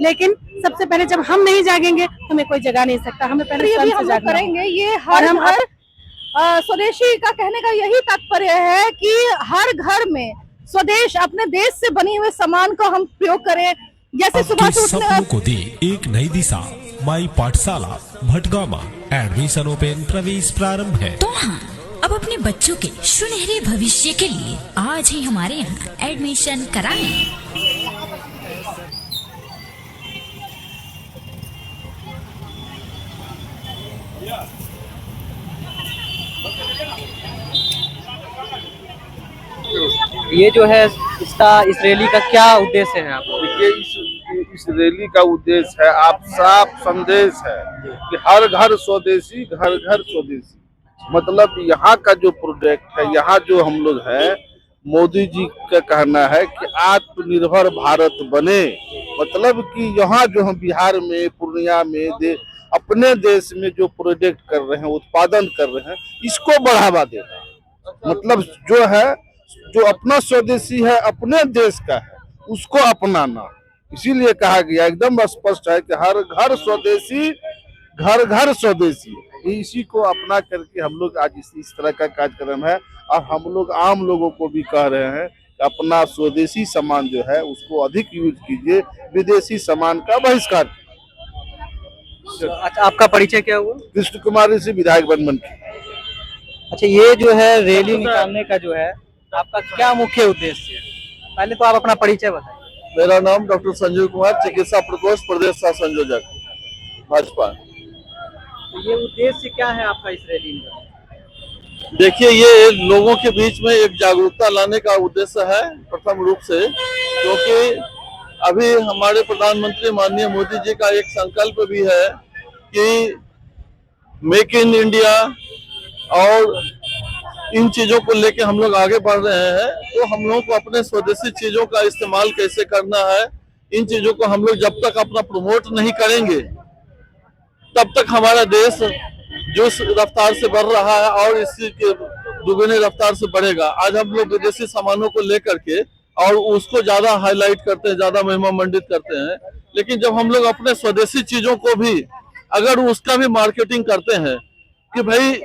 लेकिन सबसे पहले जब हम नहीं जागेंगे हमें कोई जगा नहीं सकता। हमें पहले स्वयं से जागना करेंगे। ये और हम स्वदेशी का कहने का यही तात्पर्य है कि हर घर में स्वदेश, अपने देश से बने हुए सामान को हम प्रयोग करें। जैसे सुबह से सपनों को दे एक नई दिशा। माई पाठशाला भटगामा, एडमिशन ओपन, प्रवेश प्रारंभ है। तो हाँ, अब अपने बच्चों के सुनहरे भविष्य के लिए आज ही हमारे यहाँ एडमिशन कराएं। ये जो है इसका इस रैली का क्या उद्देश्य है आपको? देखिए, इस रैली का उद्देश्य है, आप साफ संदेश है कि हर घर स्वदेशी, घर घर स्वदेशी। मतलब यहाँ का जो प्रोजेक्ट है, यहाँ जो हम लोग है, मोदी जी का कहना है कि आत्मनिर्भर भारत बने। मतलब कि यहाँ जो हम बिहार में, पूर्णिया में अपने देश में जो प्रोजेक्ट कर रहे हैं, उत्पादन कर रहे हैं, इसको बढ़ावा दे रहे हैं। मतलब जो है, जो अपना स्वदेशी है, अपने देश का है, उसको अपनाना। इसीलिए कहा गया, एकदम स्पष्ट है कि हर घर स्वदेशी, घर घर स्वदेशी। इसी को अपना करके हम लोग आज इस तरह का कार्यक्रम है। और हम लोग आम लोगों को भी कह रहे हैं कि अपना स्वदेशी सामान जो है उसको अधिक यूज कीजिए, विदेशी सामान का बहिष्कार। अच्छा, आपका परिचय क्या हुआ? कृष्ण कुमार से विधायक बनमनखी। अच्छा, ये जो है रैली निकालने का जो है आपका क्या मुख्य उद्देश्य है? पहले तो आप अपना परिचय बताएं। मेरा नाम डॉक्टर संजीव कुमार, चिकित्सा प्रकोष्ठ प्रदेश सह संयोजक, भाजपा। तो ये उद्देश्य क्या है आपका इस रैली में? देखिए, ये लोगों के बीच में एक जागरूकता लाने का उद्देश्य है प्रथम रूप से, क्योंकि अभी हमारे प्रधानमंत्री माननीय मोदी जी का एक संकल्प भी है कि मेक इन इंडिया, और इन चीजों को लेके हम लोग आगे बढ़ रहे हैं। तो हम लोगों को अपने स्वदेशी चीजों का इस्तेमाल कैसे करना है, इन चीजों को हम लोग जब तक अपना प्रमोट नहीं करेंगे तब तक हमारा देश जो रफ्तार से बढ़ रहा है और इसी के दुगने रफ्तार से बढ़ेगा। आज हम लोग विदेशी सामानों को लेकर के और उसको ज्यादा हाईलाइट करते हैं, ज्यादा महिमा मंडित करते हैं, लेकिन जब हम लोग अपने स्वदेशी चीजों को भी अगर उसका भी मार्केटिंग करते हैं कि भाई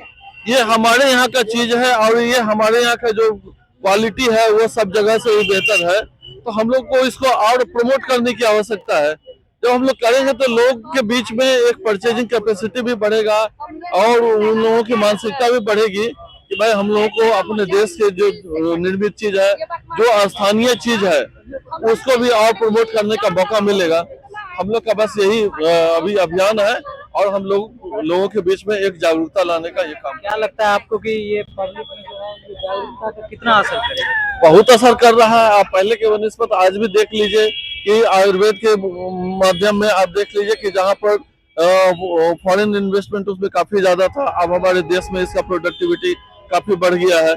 ये हमारे यहाँ का चीज है और ये हमारे यहाँ का जो क्वालिटी है वो सब जगह से भी बेहतर है, तो हम लोग को इसको और प्रमोट करने की आवश्यकता है। जब हम लोग करेंगे तो लोग के बीच में एक परचेजिंग कैपेसिटी भी बढ़ेगा और उन लोगों की मानसिकता भी बढ़ेगी कि भाई हम लोगों को अपने देश के जो निर्मित चीज है, जो स्थानीय चीज है, उसको भी और प्रमोट करने का मौका मिलेगा। हम लोग का बस यही अभी अभियान है और हम लोगों के बीच में एक जागरूकता लाने का ये काम। क्या लगता है आपको कि ये पब्लिक में जो है ये जागरूकता का कितना असर करेगा? बहुत असर कर रहा है। आप पहले के बनिस्बत आज भी देख लीजिए कि आयुर्वेद के माध्यम में आप देख लीजिए कि जहाँ पर फॉरेन इन्वेस्टमेंट उसमें काफी ज्यादा था, अब हमारे देश में इसका प्रोडक्टिविटी काफी बढ़ गया है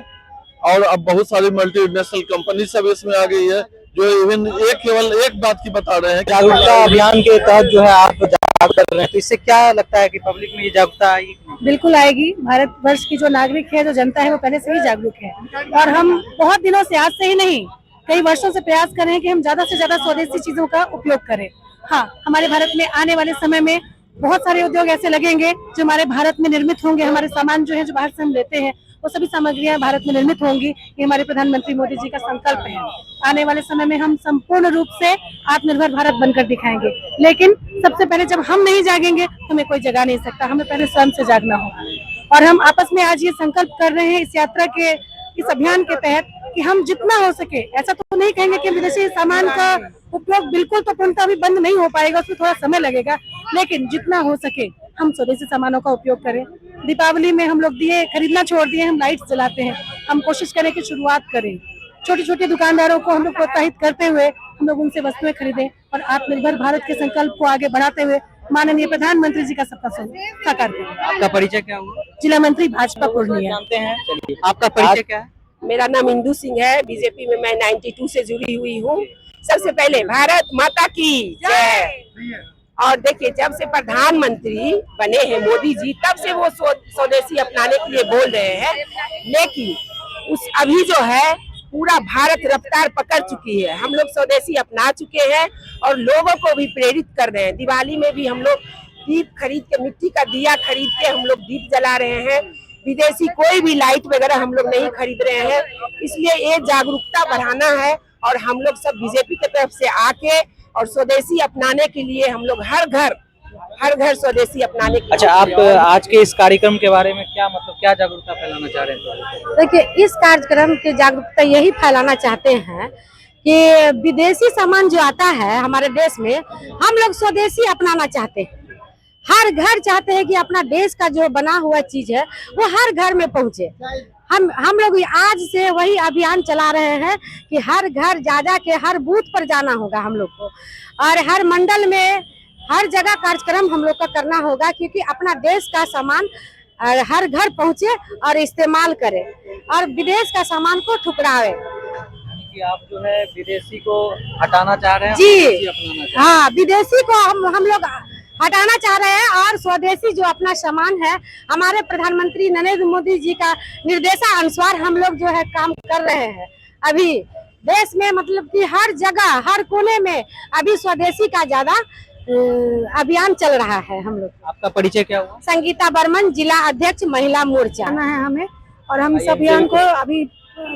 और अब बहुत सारी मल्टीनेशनल कंपनी सब इसमें आ गई है, जो इवन केवल एक बात की बता रहे हैं। जागरूकता अभियान के तहत जो है आप जागरूक कर रहे हैं, तो इससे क्या लगता है कि पब्लिक में ये जागरूकता आएगी? बिल्कुल आएगी। भारत वर्ष की जो नागरिक है, जो जनता है, वो पहले से ही जागरूक है और हम बहुत दिनों से, आज से ही नहीं, कई वर्षों से प्रयास कर रहे हैं कि हम ज्यादा से ज्यादा स्वदेशी चीजों का उपयोग करें। हाँ, हमारे भारत में आने वाले समय में बहुत सारे उद्योग ऐसे लगेंगे जो हमारे भारत में निर्मित होंगे। हमारे सामान जो है, जो बाहर से हम लेते हैं, वो सभी सामग्रियां भारत में निर्मित होंगी। ये हमारे प्रधानमंत्री मोदी जी का संकल्प है। आने वाले समय में हम संपूर्ण रूप से आत्मनिर्भर भारत बनकर दिखाएंगे। लेकिन सबसे पहले जब हम नहीं जागेंगे हमें कोई जगा नहीं सकता। हमें पहले स्वयं से जागना होगा और हम आपस में आज ये संकल्प कर रहे हैं इस यात्रा के, इस अभियान के तहत, कि हम जितना हो सके, ऐसा तो नहीं कहेंगे कि विदेशी सामान का उपयोग बिल्कुल तो पूर्णतः अभी बंद नहीं हो पाएगा, उसमें थोड़ा समय लगेगा, लेकिन जितना हो सके हम स्वदेशी सामानों का उपयोग करें। दीपावली में हम लोग दिए खरीदना छोड़ दिए, हम लाइट्स जलाते हैं। हम कोशिश करें कि शुरुआत करें, छोटी छोटी दुकानदारों को हम लोग प्रोत्साहित करते हुए हम लोग उनसे वस्तुएं खरीदें और आत्मनिर्भर भारत के संकल्प को आगे बढ़ाते हुए माननीय प्रधानमंत्री जी का सपना साकार करें। आपका परिचय क्या हुआ? जिला मंत्री भाजपा पूर्णिया। जानते हैं, चलिए आपका परिचय क्या है? मेरा नाम इंदु सिंह है, बीजेपी में मैं 92 से जुड़ी हुई हूँ। सबसे पहले भारत माता की जय। और देखिए, जब से प्रधानमंत्री बने हैं मोदी जी, तब से वो स्वदेशी अपनाने के लिए बोल रहे हैं, लेकिन अभी जो है पूरा भारत रफ्तार पकड़ चुकी है। हम लोग स्वदेशी अपना चुके हैं और लोगों को भी प्रेरित कर रहे हैं। दिवाली में भी हम लोग दीप खरीद के, मिट्टी का दिया खरीद के हम लोग दीप जला रहे हैं। विदेशी कोई भी लाइट वगैरह हम लोग नहीं खरीद रहे हैं। इसलिए ये जागरूकता बढ़ाना है और हम लोग सब बीजेपी की तरफ से आके और स्वदेशी अपनाने के लिए हम लोग हर घर स्वदेशी अपनाने के। अच्छा, आप आज के इस कार्यक्रम के बारे में क्या जागरूकता फैलाना चाह रहे हैं? देखिए, इस कार्यक्रम की जागरूकता यही फैलाना चाहते हैं कि विदेशी सामान जो आता है हमारे देश में, हम लोग स्वदेशी अपनाना चाहते हैं। हर घर चाहते हैं कि अपना देश का जो बना हुआ चीज है वो हर घर में पहुंचे। हम लोग आज से वही अभियान चला रहे हैं कि हर घर जा के हर बूथ पर जाना होगा हम लोग को, और हर मंडल में हर जगह कार्यक्रम हम लोग का करना होगा, क्योंकि अपना देश का सामान हर घर पहुंचे और इस्तेमाल करे और विदेश का सामान को ठुकरावे। कि आप जो है विदेशी को हटाना चाह रहे हैं जी, हाँ, विदेशी को हम लोग हटाना चाह रहे हैं और स्वदेशी जो अपना सामान है, हमारे प्रधानमंत्री नरेंद्र मोदी जी का निर्देशानुसार हम लोग जो है काम कर रहे हैं। अभी देश में मतलब कि हर जगह हर कोने में अभी स्वदेशी का ज्यादा अभियान चल रहा है। हम लोग। आपका परिचय क्या हुआ? संगीता बर्मन, जिला अध्यक्ष महिला मोर्चा है हमें, और हम सब अभियान को अभी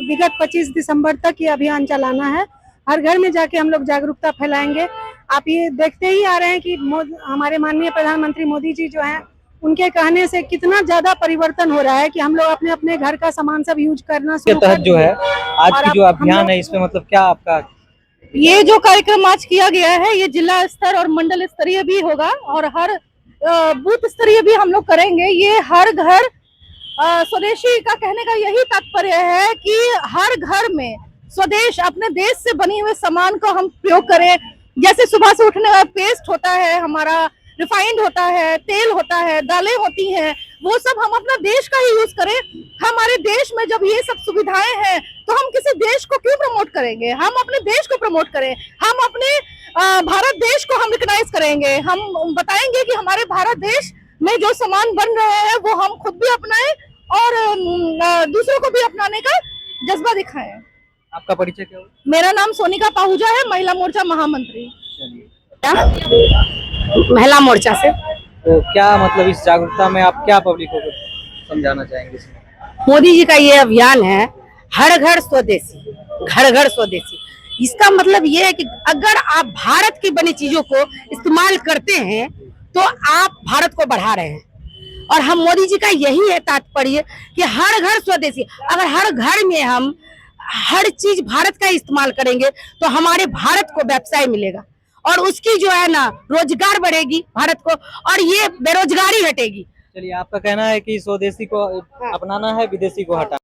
विगत 25 दिसंबर तक ये अभियान चलाना है। हर घर में जाके हम लोग जागरूकता फैलाएंगे। आप ये देखते ही आ रहे हैं कि हमारे माननीय प्रधानमंत्री मोदी जी जो हैं, उनके कहने से कितना ज्यादा परिवर्तन हो रहा है कि हम लोग अपने अपने घर का सामान सब यूज करना शुरू के तहत जो है आज की जो अभियान है, इसमें मतलब क्या आपका? ये जो कार्यक्रम आज किया गया है ये जिला स्तर और मंडल स्तरीय भी होगा और हर बूथ स्तरीय भी हम लोग करेंगे। ये हर घर स्वदेशी का कहने का यही तात्पर्य है कि हर घर में स्वदेश, अपने देश से बने हुए सामान को हम प्रयोग करें। जैसे सुबह से उठने का पेस्ट होता है, हमारा रिफाइंड होता है, तेल होता है, दालें होती हैं, वो सब हम अपना देश का ही यूज करें। हमारे देश में जब ये सब सुविधाएं हैं तो हम किसी देश को क्यों प्रमोट करेंगे? हम अपने देश को प्रमोट करें। हम अपने भारत देश को हम रिकॉग्नाइज करेंगे। हम बताएंगे कि हमारे भारत देश में जो सामान बन रहे हैं वो हम खुद भी अपनाएं और दूसरों को भी अपनाने का जज्बा दिखाएं। आपका परिचय क्या हुआ? मेरा नाम सोनिका पाहुजा है, महिला मोर्चा महामंत्री। महिला मोर्चा से। तो क्या मतलब इस जागरूकता में आप क्या पब्लिक को समझाना चाहेंगे? मोदी जी का ये अभियान है हर घर स्वदेशी, घर घर स्वदेशी। इसका मतलब ये है कि अगर आप भारत की बनी चीजों को इस्तेमाल करते हैं तो आप भारत को बढ़ा रहे हैं। और हम मोदी जी का यही है तात्पर्य कि हर घर स्वदेशी। अगर हर घर में हम हर चीज भारत का इस्तेमाल करेंगे तो हमारे भारत को व्यवसाय मिलेगा और उसकी जो है ना रोजगार बढ़ेगी भारत को, और ये बेरोजगारी हटेगी। चलिए, आपका कहना है कि स्वदेशी को अपनाना है, विदेशी को हटाना।